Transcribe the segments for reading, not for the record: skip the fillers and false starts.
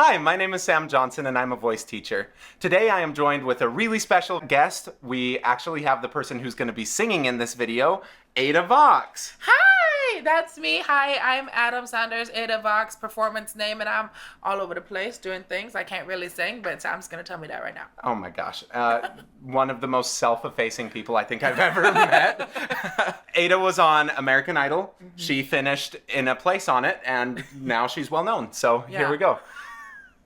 Hi, my name is Sam Johnson and I'm a voice teacher. Today I am joined with a really special guest. We actually have the person who's going to be singing in this video, Ada Vox. Hi, that's me. Hi, I'm Adam Sanders, Ada Vox, performance name, and I'm all over the place doing things. I can't really sing, but Sam's going to tell me that right now. Oh my gosh. One of the most self-effacing people I think I've ever met. Ada was on American Idol. Mm-hmm. She finished in a place on it and now she's well known. So Here we go.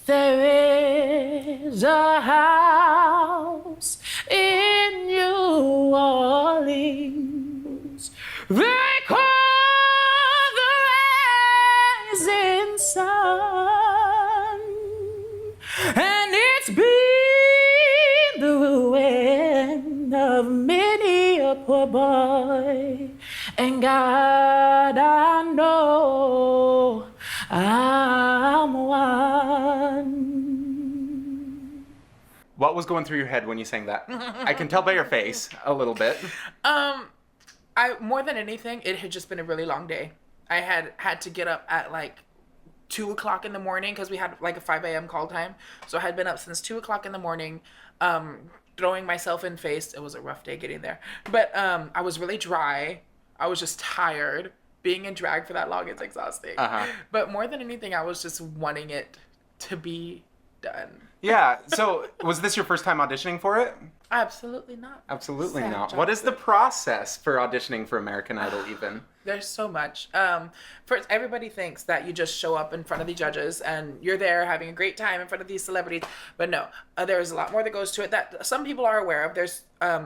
There is a house in New Orleans. They call the rising sun, and it's been the ruin of many a poor boy. And God, I know I'm one. What was going through your head when you sang that? I can tell by your face a little bit. I more than anything, it had just been a really long day. I had to get up at like 2 o'clock in the morning because we had like a 5 a.m. call time. So I had been up since 2 o'clock in the morning, throwing myself in face. It was a rough day getting there, but I was really dry. I was just tired. Being in drag for that long is exhausting. But more than anything, I was just wanting it to be done. Yeah. So was this your first time auditioning for it? Absolutely not. Absolutely Sam not. Johnson. What is the process for auditioning for American Idol even? There's so much. First, everybody thinks that you just show up in front of the judges and you're there having a great time in front of these celebrities. But no, there's a lot more that goes to it that some people are aware of. There's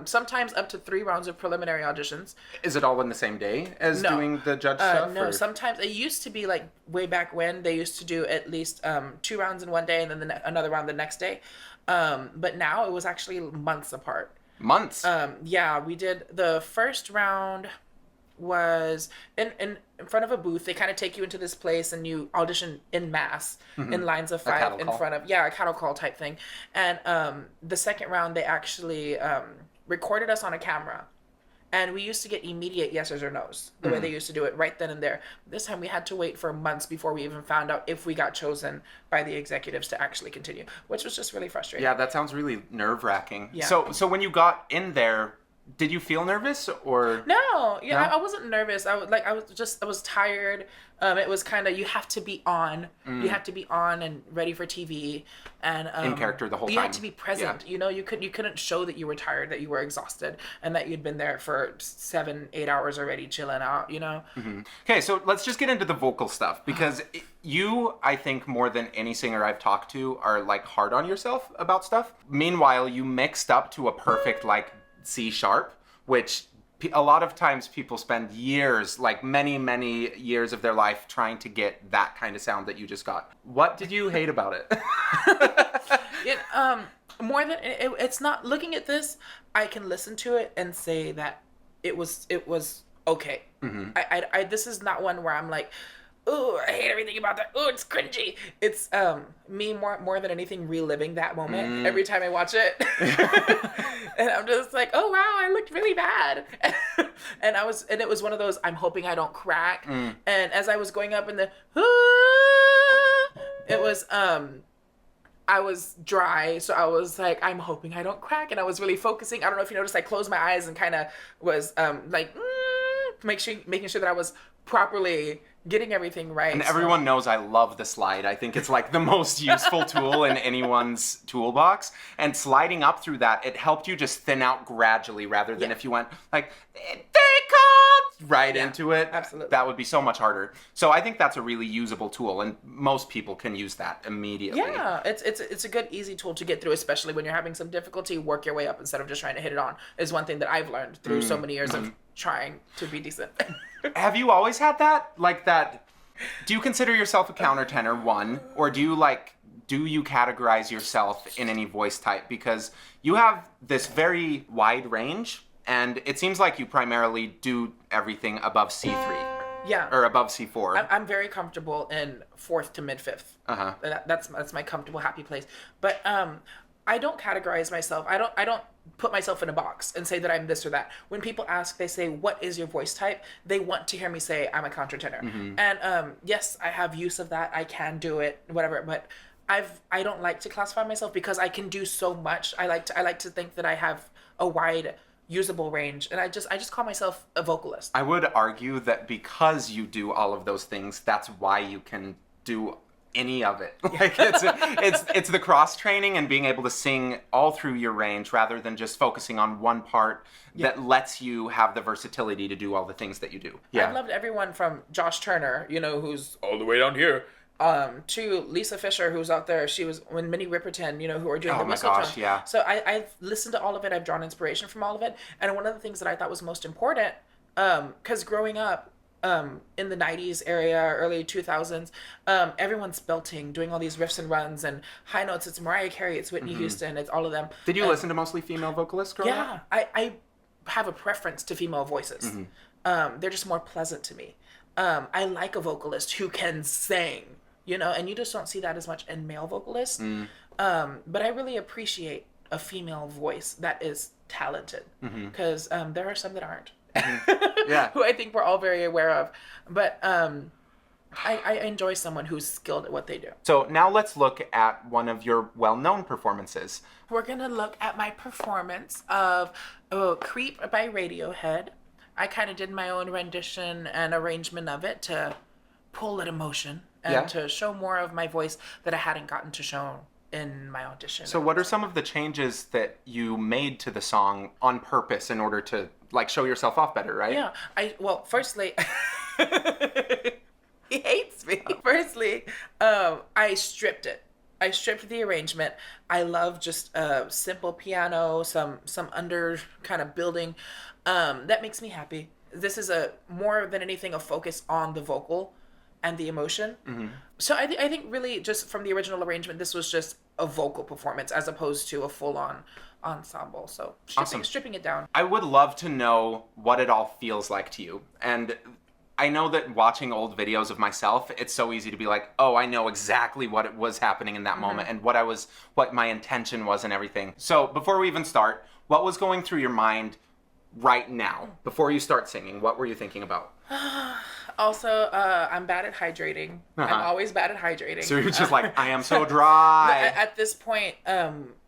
sometimes up to 3 rounds of preliminary auditions. Is it all in the same day as doing the judge stuff? No, or? sometimes it used to be like way back when they used to do at least 2 rounds in one day and then another round the next day. But now it was actually months apart. Months? Yeah, we did the first round was in front of a booth. They kind of take you into this place and you audition in mass in lines of 5 in front of a cattle call type thing. And the second round they actually recorded us on a camera, and we used to get immediate yeses or nos the way they used to do it right then and there. This time we had to wait for months before we even found out if we got chosen by the executives to actually continue, which was just really frustrating. Yeah, that sounds really nerve-wracking. Yeah. So when you got in there, did you feel nervous or? No, No? I wasn't nervous. I was tired. It was kind of, you have to be on. You have to be on and ready for TV, and in character the whole time. You had to be present. Yeah. You couldn't show that you were tired, that you were exhausted, and that you'd been there for 7-8 hours already chilling out. Okay, so let's just get into the vocal stuff, because you, I think, more than any singer I've talked to, are like hard on yourself about stuff. Meanwhile, you mixed up to a perfect like C sharp, which a lot of times people spend years, like many, many years of their life trying to get that kind of sound that you just got. What did you hate about it? More than it's not, looking at this, I can listen to it and say that it was okay. I this is not one where I'm like, oh, I hate everything about that. Oh, it's cringy. It's me more than anything reliving that moment every time I watch it. And I'm just like, oh wow, I looked really bad. And it was one of those, I'm hoping I don't crack. And as I was going up in the it was I was dry, so I was like, I'm hoping I don't crack, and I was really focusing. I don't know if you noticed, I closed my eyes and kind of was making sure that I was properly getting everything right. And everyone knows I love the slide. I think it's like the most useful tool in anyone's toolbox. And sliding up through that, it helped you just thin out gradually rather than if you went like, they called right into it. Absolutely. That would be so much harder. So I think that's a really usable tool, and most people can use that immediately. Yeah, it's a good, easy tool to get through, especially when you're having some difficulty. Work your way up instead of just trying to hit it on is one thing that I've learned through so many years of trying to be decent. Have you always had that? Like that? Do you consider yourself a countertenor, one? Or do you categorize yourself in any voice type? Because you have this very wide range, and it seems like you primarily do everything above C3. Yeah. Or above C4. I'm very comfortable in 4th to mid-5th. That's my comfortable, happy place. But I don't categorize myself. I don't put myself in a box and say that I'm this or that. When people ask, they say, what is your voice type? They want to hear me say I'm a countertenor. And yes, I have use of that. I can do it, whatever. But I don't like to classify myself because I can do so much. I like to think that I have a wide usable range, and I just call myself a vocalist. I would argue that because you do all of those things, that's why you can do any of it. Like it's the cross training and being able to sing all through your range rather than just focusing on one part that lets you have the versatility to do all the things that you do. I've loved everyone from Josh Turner, who's all the way down here, to Lisa Fisher, who's out there. She was when Minnie Riperton, who are doing the whistle tone. Yeah. So I've listened to all of it. I've drawn inspiration from all of it. And one of the things that I thought was most important, because growing up, in the 90s area, early 2000s, everyone's belting, doing all these riffs and runs and high notes. It's Mariah Carey, it's Whitney Houston, it's all of them. Did you listen to mostly female vocalists growing up? Yeah, I have a preference to female voices. They're just more pleasant to me. I like a vocalist who can sing, and you just don't see that as much in male vocalists. But I really appreciate a female voice that is talented, because there are some that aren't. Yeah. Who I think we're all very aware of. But I enjoy someone who's skilled at what they do. So now let's look at one of your well-known performances. We're going to look at my performance of Creep by Radiohead. I kind of did my own rendition and arrangement of it to pull at emotion and to show more of my voice that I hadn't gotten to show in my audition. So what are some of the changes that you made to the song on purpose in order to show yourself off better, right? Yeah. Firstly, he hates me. Firstly, I stripped it. I stripped the arrangement. I love just simple piano, some under kind of building. That makes me happy. This is more than anything a focus on the vocal and the emotion. So I think really just from the original arrangement, this was just a vocal performance as opposed to a full-on ensemble. So stripping it down. I would love to know what it all feels like to you. And I know that watching old videos of myself, it's so easy to be like, oh, I know exactly what it was happening in that moment and what my intention was and everything. So before we even start, what was going through your mind right now before you start singing? What were you thinking about? Also, I'm bad at hydrating. I'm always bad at hydrating. So you're just like, I am so dry. At this point,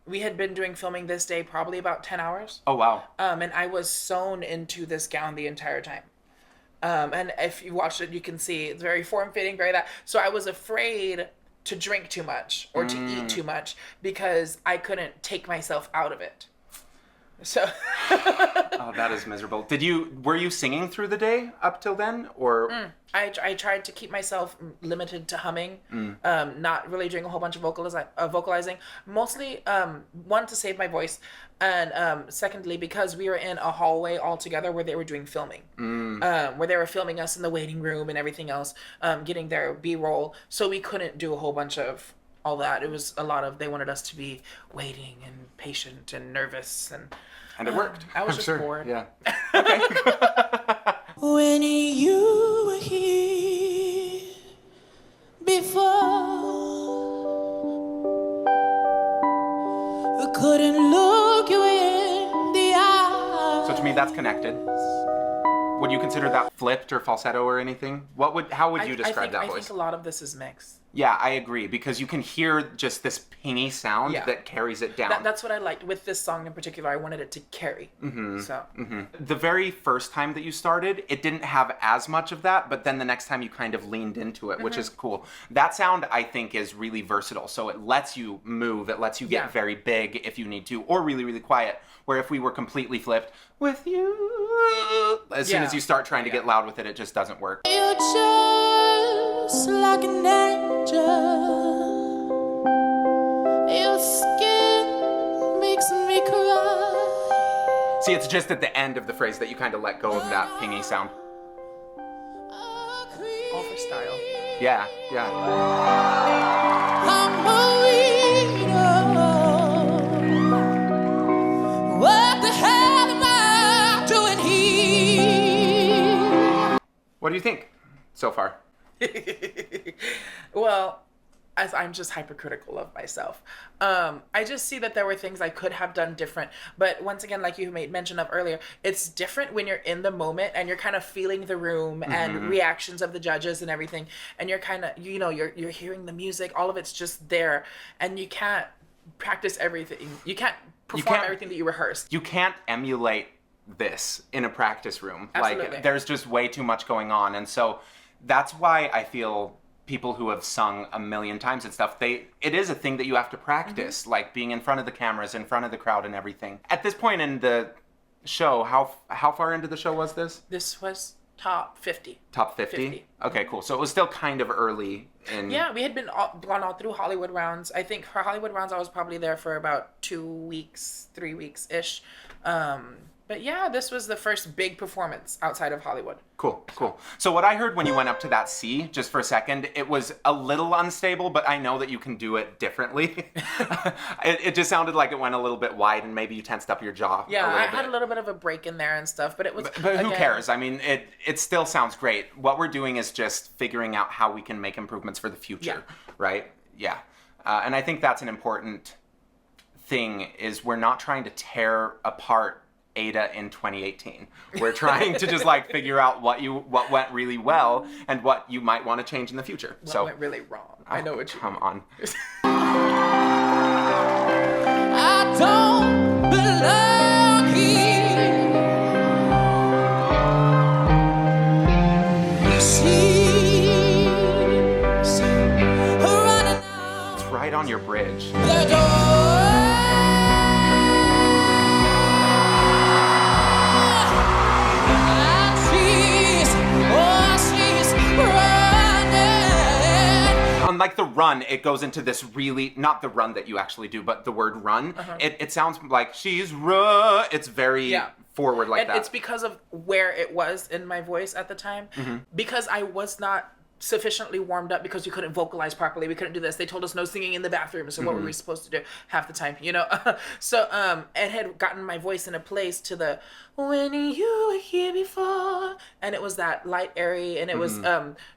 we had been doing filming this day probably about 10 hours. Oh, wow. And I was sewn into this gown the entire time. And if you watch it, you can see it's very form-fitting, very that. So I was afraid to drink too much or to eat too much because I couldn't take myself out of it. So oh, that is miserable. Were you singing through the day up till then, or? I tried to keep myself limited to humming, not really doing a whole bunch of vocalizing. Mostly, one, to save my voice, and secondly, because we were in a hallway all together where they were doing filming, where they were filming us in the waiting room and everything else, getting their B-roll, so we couldn't do a whole bunch of all that. It was a lot of, they wanted us to be waiting and patient and nervous, and it worked. I was just bored. Yeah. Okay. When you were here before, I couldn't look you in the eye. So to me, that's connected. Would you consider that flipped or falsetto or anything? How would you describe that voice? I think a lot of this is mixed. Yeah, I agree, because you can hear just this pingy sound that carries it down. That's what I liked with this song in particular. I wanted it to carry. The very first time that you started, it didn't have as much of that, but then the next time you kind of leaned into it, which is cool. That sound, I think, is really versatile. So it lets you move. It lets you get very big if you need to, or really, really quiet. Where if we were completely flipped, with you, as soon as you start trying to get loud with it, it just doesn't work. You're just like an angel. Your skin makes me cry. See, it's just at the end of the phrase that you kind of let go of that pingy sound. All for style. Yeah. I'm a widow. What the hell am I doing here? What do you think so far? Well, as I'm just hypercritical of myself. I just see that there were things I could have done different. But once again, like you made mention of earlier, it's different when you're in the moment and you're kind of feeling the room and reactions of the judges and everything. And you're kind of, you're hearing the music, all of it's just there. And you can't practice everything. You can't perform everything that you rehearsed. You can't emulate this in a practice room. Absolutely. Like, there's just way too much going on. And so that's why I feel people who have sung a million times and stuff, it is a thing that you have to practice, like being in front of the cameras, in front of the crowd and everything. At this point in the show, how far into the show was this? This was top 50. Top 50? Okay, cool. So it was still kind of early in... Yeah, we had gone all through Hollywood rounds. I think for Hollywood rounds, I was probably there for about 2 weeks, 3 weeks-ish. But yeah, this was the first big performance outside of Hollywood. Cool. So what I heard when you went up to that C, just for a second, it was a little unstable, but I know that you can do it differently. It just sounded like it went a little bit wide and maybe you tensed up your jaw. Yeah, I had a little bit of a break in there and stuff, but it was... But who cares? I mean, it still sounds great. What we're doing is just figuring out how we can make improvements for the future, right? Yeah. And I think that's an important thing, is we're not trying to tear apart Ada in 2018. We're trying to just like figure out what went really well and what you might want to change in the future. What went really wrong? I know what you come on. I don't belong here. She's running out It's right on your bridge. the door. Unlike the run, it goes into this really, not the run that you actually do, but the word run. It sounds like it's very forward like that. It's because of where it was in my voice at the time. Because I was not sufficiently warmed up, because we couldn't vocalize properly. We couldn't do this. They told us no singing in the bathroom. So what were we supposed to do half the time, So it had gotten my voice in a place to the when you were here before. And it was that light, airy, and it was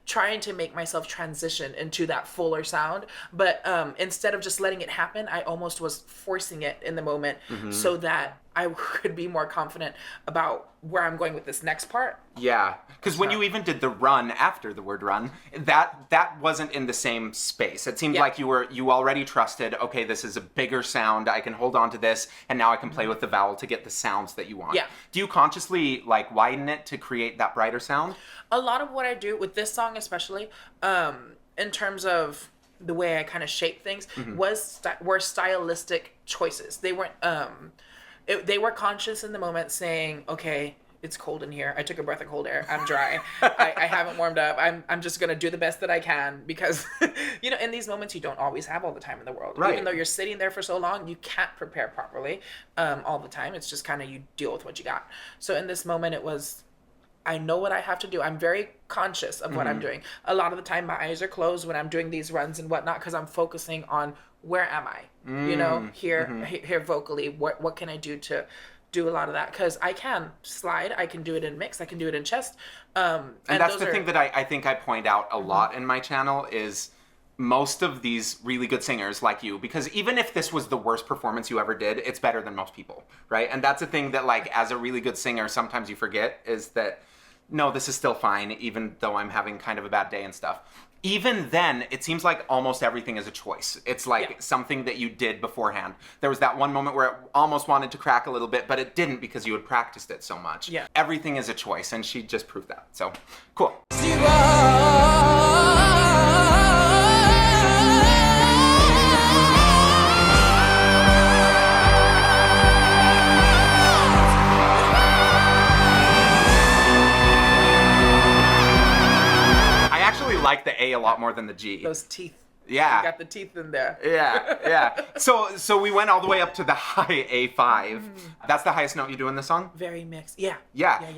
trying to make myself transition into that fuller sound. But instead of just letting it happen, I almost was forcing it in the moment so that I could be more confident about where I'm going with this next part. Yeah, because when you even did the run after the word run, that wasn't in the same space. It seemed like you already trusted, okay, this is a bigger sound, I can hold on to this, and now I can play with the vowel to get the sounds that you want. Yeah. Do you consciously like widen it to create that brighter sound? A lot of what I do with this song especially, in terms of the way I kind of shape things, were stylistic choices. They weren't... they were conscious in the moment, saying, okay, it's cold in here. I took a breath of cold air. I'm dry. I haven't warmed up. I'm just going to do the best that I can, because, in these moments, you don't always have all the time in the world. Right. Even though you're sitting there for so long, you can't prepare properly all the time. It's just kind of you deal with what you got. So in this moment, it was, I know what I have to do. I'm very conscious of what I'm doing. A lot of the time, my eyes are closed when I'm doing these runs and whatnot, because I'm focusing on where am I, here vocally, what can I do to do a lot of that? Because I can slide, I can do it in mix, I can do it in chest. And that's the thing that I think I point out a lot in my channel is most of these really good singers like you, because even if this was the worst performance you ever did, it's better than most people, right? And that's the thing that, like, as a really good singer, sometimes you forget, is that, no, this is still fine, even though I'm having kind of a bad day and stuff. Even then, it seems like almost everything is a choice. It's like something that you did beforehand. There was that one moment where it almost wanted to crack a little bit, but it didn't because you had practiced it so much. Yeah. Everything is a choice, and she just proved that. So, cool. Like the A a lot more than the G. Those teeth. Yeah. You got the teeth in there. Yeah. So we went all the way up to the high A5. That's the highest note you do in the song? Very mixed. Yeah.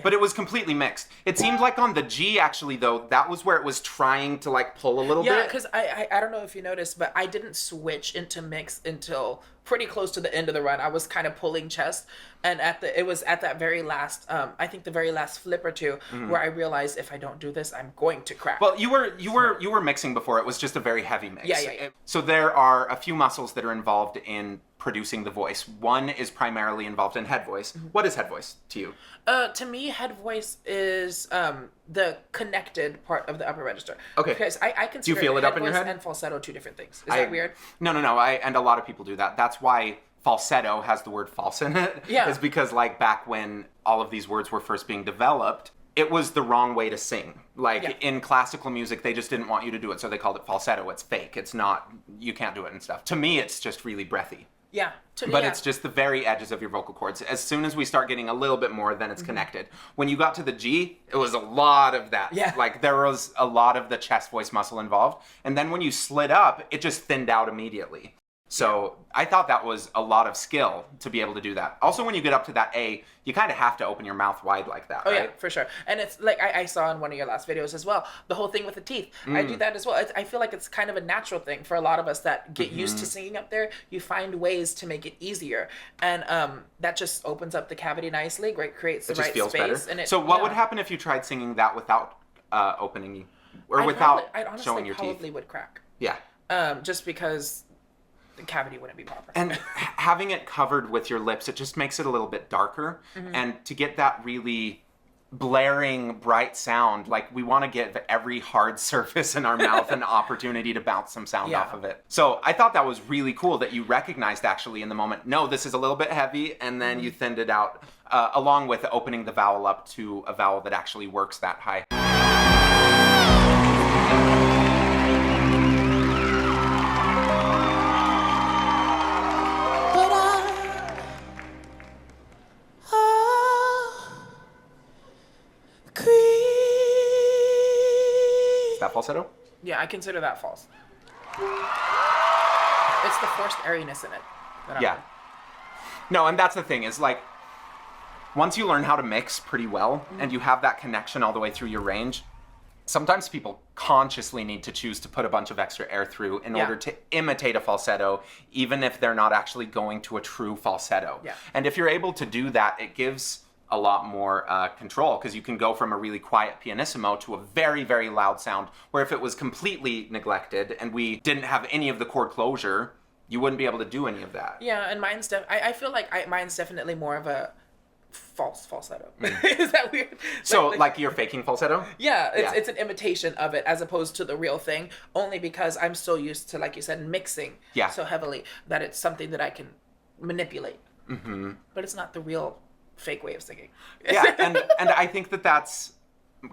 But it was completely mixed. It seemed like on the G, actually, though, that was where it was trying to, like, pull a little bit. Yeah, because I don't know if you noticed, but I didn't switch into mix until pretty close to the end of the run, I was kind of pulling chest, and it was at that very last, I think the very last flip or two, where I realized if I don't do this, I'm going to crack. Well, you were mixing before. It was just a very heavy mix. Yeah. So there are a few muscles that are involved in producing the voice. One is primarily involved in head voice. What is head voice to you? To me, head voice is the connected part of the upper register. Okay. Because I consider Do you feel it head up in your voice head? and falsetto two different things. Is that weird? No. And a lot of people do that. That's why falsetto has the word false in it. Yeah. Is because like back when all of these words were first being developed, it was the wrong way to sing. Like in classical music, they just didn't want you to do it, so they called it falsetto. It's fake. It's not, you can't do it and stuff. To me, it's just really breathy. Yeah. But it's just the very edges of your vocal cords. As soon as we start getting a little bit more, then it's connected. When you got to the G, it was a lot of that. Yeah. Like there was a lot of the chest voice muscle involved. And then when you slid up, it just thinned out immediately. So I thought that was a lot of skill to be able to do that. Also, when you get up to that A, you kind of have to open your mouth wide like that, right? Yeah, for sure. And it's like I saw in one of your last videos as well, the whole thing with the teeth. I do that as well. I feel like it's kind of a natural thing for a lot of us that get used to singing up there. You find ways to make it easier. And that just opens up the cavity nicely, creates the right space. Better. And so what would happen if you tried singing that without opening or without showing your teeth? I honestly probably would crack. Yeah. Just because the cavity wouldn't be proper. And having it covered with your lips, it just makes it a little bit darker. And to get that really blaring, bright sound, like we want to give every hard surface in our mouth an opportunity to bounce some sound off of it. So I thought that was really cool that you recognized actually in the moment, no, this is a little bit heavy, and then you thinned it out, along with opening the vowel up to a vowel that actually works that high. Is that falsetto? Yeah, I consider that false. It's the forced airiness in it. Yeah. No, and that's the thing is like, once you learn how to mix pretty well and you have that connection all the way through your range, sometimes people consciously need to choose to put a bunch of extra air through in order to imitate a falsetto, even if they're not actually going to a true falsetto. Yeah. And if you're able to do that, it gives a lot more control, because you can go from a really quiet pianissimo to a very, very loud sound, where if it was completely neglected and we didn't have any of the chord closure, you wouldn't be able to do any of that. Yeah, and mine's I feel like mine's definitely more of a falsetto. Is that weird? So like you're faking falsetto? Yeah, it's an imitation of it as opposed to the real thing, only because I'm so used to, like you said, mixing so heavily that it's something that I can manipulate. But it's not the real fake way of singing. Yeah, and I think that that's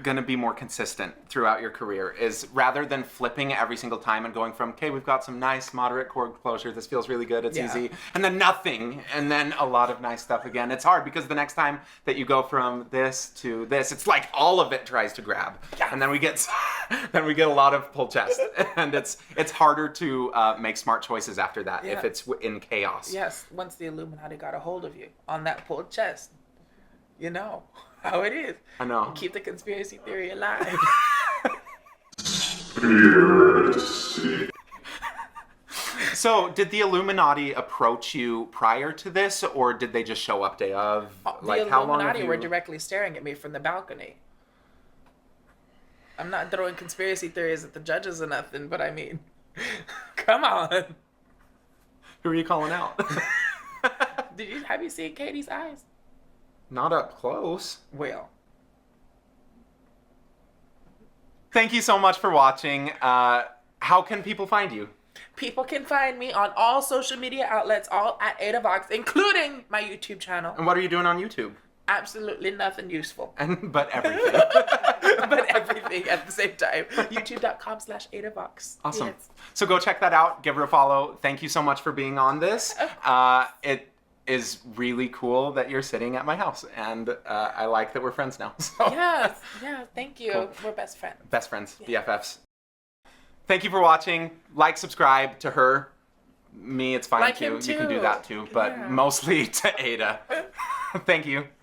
going to be more consistent throughout your career, is rather than flipping every single time and going from, okay, we've got some nice moderate chord closure, this feels really good, it's easy, and then nothing, and then a lot of nice stuff again. It's hard because the next time that you go from this to this, it's like all of it tries to grab, and then we get a lot of pulled chest, and it's harder to make smart choices after that if it's in chaos. Yes, once the Illuminati got a hold of you on that pulled chest, you know how it is. I know. Keep the conspiracy theory alive. So, did the Illuminati approach you prior to this, or did they just show up day of? Like, how long have you... were directly staring at me from the balcony. I'm not throwing conspiracy theories at the judges or nothing, but I mean, come on. Who are you calling out? Have you seen Katie's eyes? Not up close. Well. Thank you so much for watching. How can people find you? People can find me on all social media outlets, all at AdaVox, including my YouTube channel. And what are you doing on YouTube? Absolutely nothing useful. But everything. But everything at the same time. YouTube.com/AdaVox. Awesome. Yes. So go check that out. Give her a follow. Thank you so much for being on this. It is really cool that you're sitting at my house, and I like that we're friends now. So. Yes, thank you. Cool. We're best friends. Best friends, BFFs. Thank you for watching. Like, subscribe to her. Me, it's fine too. You can do that too, but mostly to Ada. Thank you.